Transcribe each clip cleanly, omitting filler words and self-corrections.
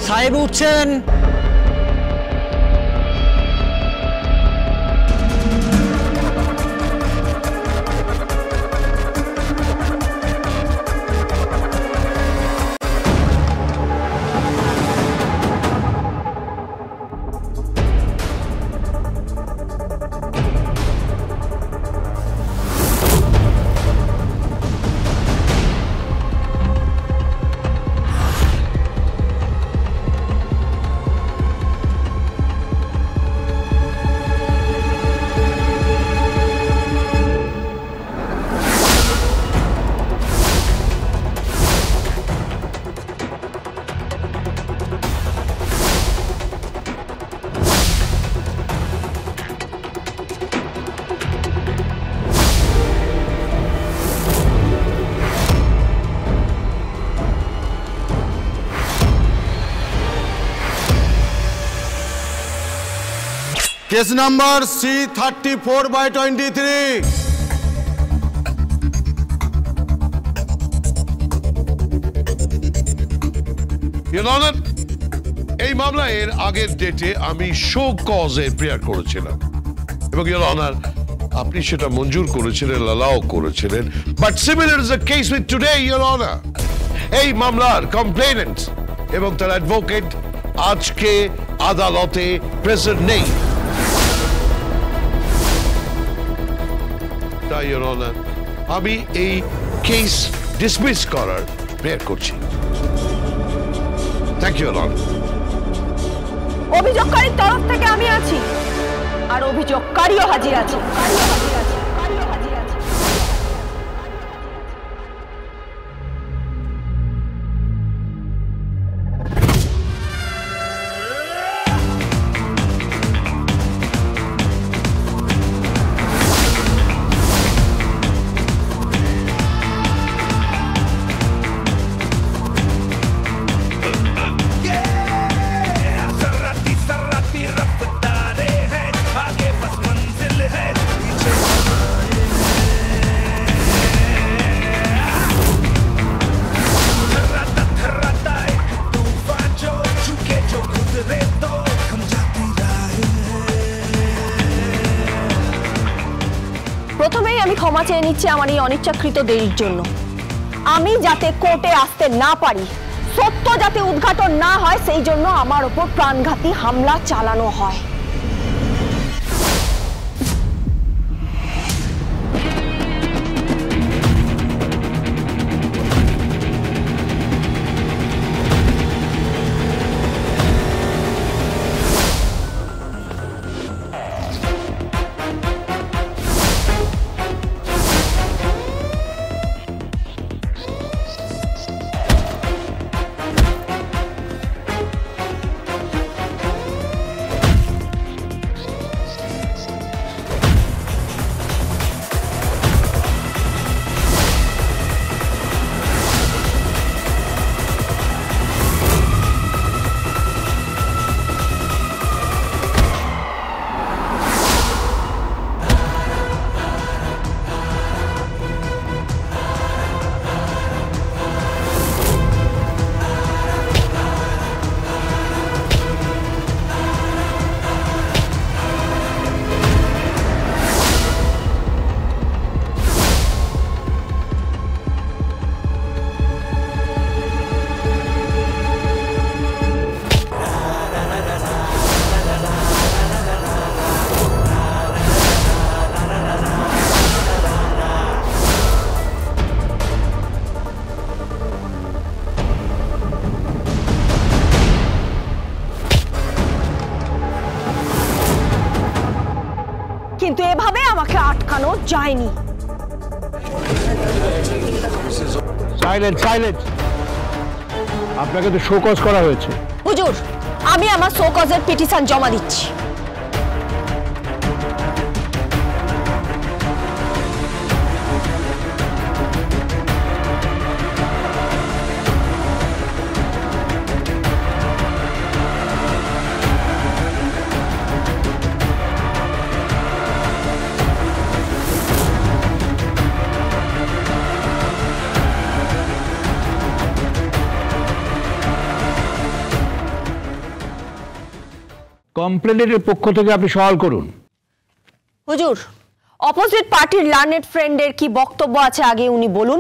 সাহেব উঠছেন। Case number C34/23. Your Honor, এই মামলা এর আগের ডেটে আমি শো কজে প্রেয়ার করেছিলাম এবং Your Honor, আপনি সেটা মঞ্জুর করেছিলেন, অ্যালাউ করেছিলেন, but similar is the case with today Your Honor. এই মামলার কমপ্লেনেন্ট এবং তার অ্যাডভোকেট আজকে আদালতে প্রেজেন্ট নেই। তাই Your Honor, আমি এই কেস ডিসমিস করার প্রেয়ার করছি। Thank you Your Honor. অভিযোগকারীর তরফ থেকে আমি আছি আর অভিযোগকারীও হাজির আছে। প্রথমেই আমি ক্ষমা চেয়ে নিচ্ছি আমার এই অনিচ্ছাকৃত দেরির জন্য। আমি যাতে কোর্টে আসতে না পারি, সত্য যাতে উদ্ঘাটন না হয়, সেই জন্য আমার ওপর প্রাণঘাতী হামলা চালানো হয়। কিন্তু এভাবে আমাকে আটকানো যায়নি। সাইলেন্ট সাইলেন্ট, আপনাকে তো শোকজ করা হয়েছে। হুজুর, আমি আমার শোকজের পিটিশন জমা দিচ্ছি। কমপ্লেনেন্টের পক্ষ থেকে আপনি সওয়াল করুন। হুজুর, অপোজিট পার্টির লার্নেড ফ্রেন্ডের কি বক্তব্য আছে আগে উনি বলুন,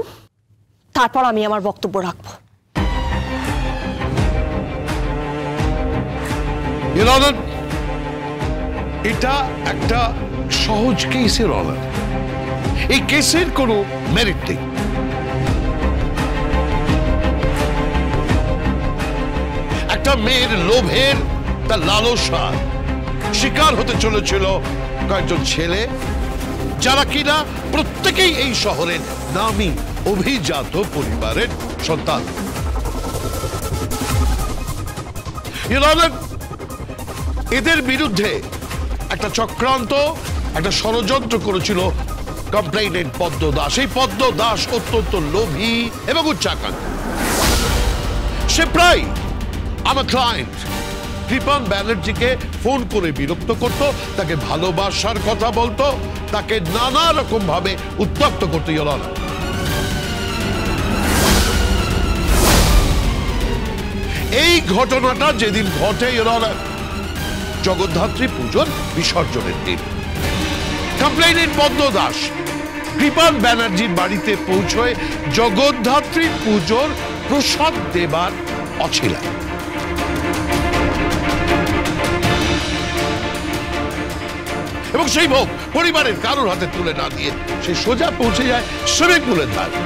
তারপর আমি আমার বক্তব্য রাখবো। ইওর অনার, এটা একটা সহজ কেসের অনার। এই কেসের কোনো মেরিট নেই। একটা মেয়ের লোভের, তার লালসা শিকার হতে চলেছিল কয়েকজন ছেলে, যারা কিনা প্রত্যেকেই এই শহরের নামী অভিজাত পরিবারের সন্তান। এদের বিরুদ্ধে একটা চক্রান্ত, একটা ষড়যন্ত্র করেছিল কমপ্লেইনেন্ট পদ্ম দাস। এই পদ্ম দাস অত্যন্ত লোভী এবং উচ্চাকাঙ্ক্ষী। সে প্রায় আমার ক্লায়েন্ট কৃপান ব্যানার্জিকে ফোন করে বিরক্ত করত, তাকে ভালোবাসার কথা বলতো, তাকে নানা রকম ভাবে উত্তপ্ত করতে ইওর অনার। এই ঘটনাটা যেদিন ঘটে ইওর অনার, জগদ্ধাত্রী পুজোর বিসর্জনের দিন, কমপ্লেইনেন্ট পদ্ম দাস কৃপান ব্যানার্জির বাড়িতে পৌঁছয় জগদ্ধাত্রী পুজোর প্রসাদ দেবার অছিলা। এবং সেই ভোগ পরিবারের কারোর হাতে তুলে না দিয়ে সে সোজা পৌঁছে যায় সুইমিং পুলের ধারে,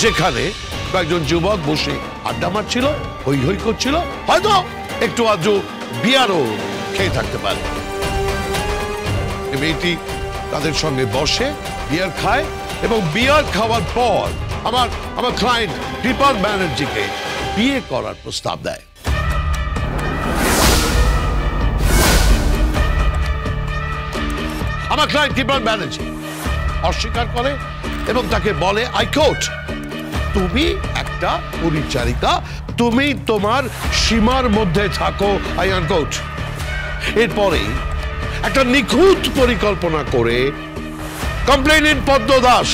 যেখানে কয়েকজন যুবক বসে আড্ডা মারছিল, হই হই করছিল, হয়তো একটু আধটু বিয়ারও খেয়ে থাকতে পারে। মেয়েটি তাদের সঙ্গে বসে বিয়ার খায় এবং বিয়ার খাওয়ার পর আমার ক্লায়েন্ট কৃপান ব্যানার্জিকে বিয়ে করার প্রস্তাব দেয়। আমার ক্লায়েন্ট কৃপান ব্যানার্জি অস্বীকার করে এবং তাকে বলে, আই কোট, তুমি একটা পরিচারিকা, তুমি তোমার সীমার মধ্যে থাকো, আই আনকোট। এরপরে একটা নিখুঁত পরিকল্পনা করে কমপ্লেইনেন্ট পদ্ম দাস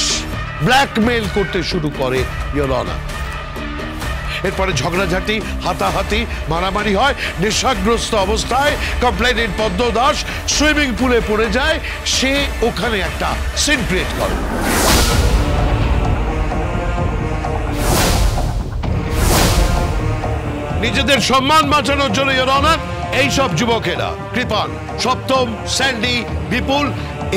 ব্ল্যাকমেইল করতে শুরু করে ইওর অনার। এরপরে ঝগড়াঝাটি, হাতাহাতি, মারামারি হয়। নেশাগ্রস্ত অবস্থায় কমপ্লেইনেন্ট পদ্ম দাস সুইমিং পুলে পড়ে যায়। সে ওখানে একটা সিন ক্রিয়েট করে। নিজেদের সম্মান বাঁচানোর জন্য ইওর অনার এইসব যুবকেরা, কৃপান, সপ্তম, স্যান্ডি, বিপুল,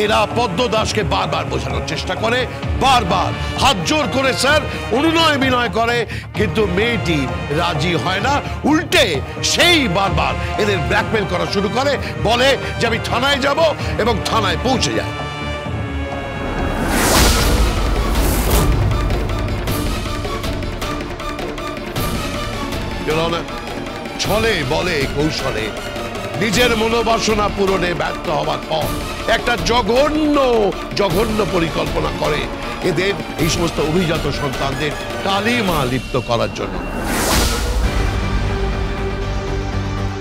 এরা পদ্ম দাসকে বারবার বোঝানোর চেষ্টা করে, বারবার হাত জোর করে স্যার অনুনয় বিনয় করে, কিন্তু মেয়েটি রাজি হয় না। উল্টে সেই বারবার এদের ব্ল্যাকমেল করা শুরু করে, বলে যে আমি থানায় যাব, এবং থানায় পৌঁছে যায়। ছলে বলে কৌশলে নিজের মনোবাসনা পূরণে ব্যর্থ হওয়ার পর একটা জঘন্য পরিকল্পনা করে এদের, এই সমস্ত অভিজাত সন্তানদের কালিমা লিপ্ত করার জন্য।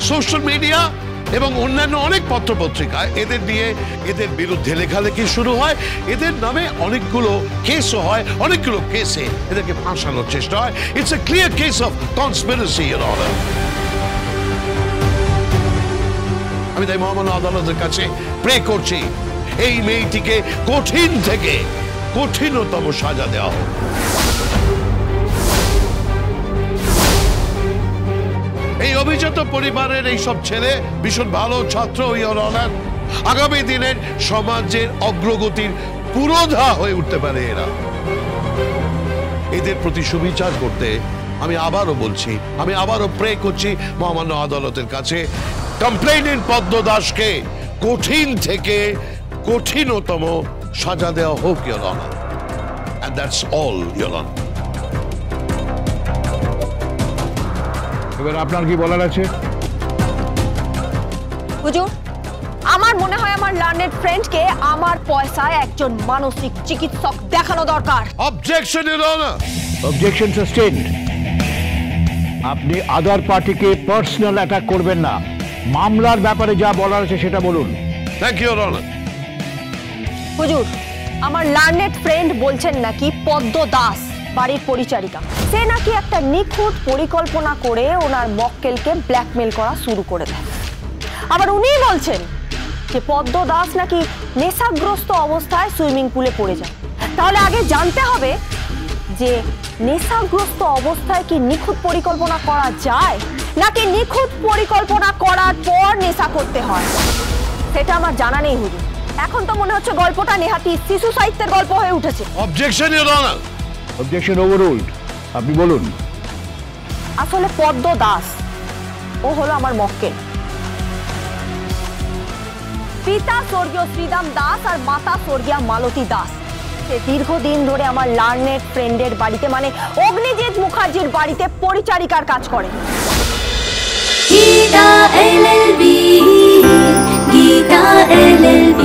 সোশ্যাল মিডিয়া এবং অন্যান্য অনেক পত্রপত্রিকায় এদের নিয়ে, এদের বিরুদ্ধে লেখালেখি শুরু হয়। এদের নামে অনেকগুলো কেসও হয়, অনেকগুলো কেসে এদেরকে ফাঁসানোর চেষ্টা হয়। It's a clear case of conspiracy your honour. আমি তাই মহামান্য আদালতের কাছে প্রে করছি, এই মেয়েটিকে কঠিন থেকে কঠিনতম সাজা দেওয়া হোক। এই অভিজাত পরিবারের এই সব ছেলে ভীষণ ভালো ছাত্র ইওর অনার, আগামী দিনের সমাজের অগ্রগতির পুরোধা হয়ে উঠতে পারে এরা। এদের প্রতি সুবিচার করতে আমি আবারও বলছি, আমি আবারও প্রে করছি মহামান্য আদালতের কাছে, কমপ্লেইনেন্ট পদ্ম দাসকে কঠিন থেকে কঠিনতম সাজা দেওয়া হোক your honour. And that's all, Your Honor. এবার আপনার কি বলার আছে? হুজুর, আমার মনে হয় আমার লার্নেড ফ্রেন্ডকে আমার পয়সায় একজন মানসিক চিকিৎসক দেখানো দরকার। Objection, Your Honor. Objection sustained. আপনি আদার পার্টিকে পার্সোনাল অ্যাটাক করবেন না, মামলার ব্যাপারে যা বলার আছে সেটা বলুন। Thank you, Your Honor. হুজুর, আমার লার্নেড ফ্রেন্ড বলছেন নাকি পদ্ম দাস বাড়ির পরিচারিকা, সে নাকি একটা নিখুঁত পরিকল্পনা করে ওনার মক্কেলকে ব্ল্যাকমেল করা শুরু করে দেয়। আবার উনিই বলছেন যে পদ্ম দাস নাকি নেশাগ্রস্ত অবস্থায় সুইমিং পুলে পড়ে যায়। তাহলে আগে জানতে হবে যে নেশাগ্রস্ত অবস্থায় কি নিখুঁত পরিকল্পনা করা যায় নাকি নিখুঁত পরিকল্পনা করার পর নেশা করতে হয়, সেটা আমার জানা নেই হুজুর। এখন তো মনে হচ্ছে গল্পটা নেহাতি শিশু সাহিত্যের গল্প হয়ে উঠেছে। Objection your honour. Objection overruled. আপনি বলুন। আসলে পদ্ম দাস ও হলো আমার মক্কেল। পিতা স্বর্গীয় শ্রীদাম দাস আর মাতা স্বর্গীয়া মালতী দাস। সে দীর্ঘদিন ধরে আমার লার্নেড ফ্রেন্ডের বাড়িতে মানে অগ্নিজিৎ মুখার্জির বাড়িতে পরিচারিকার কাজ করে। Gita LLB, Gita LLB।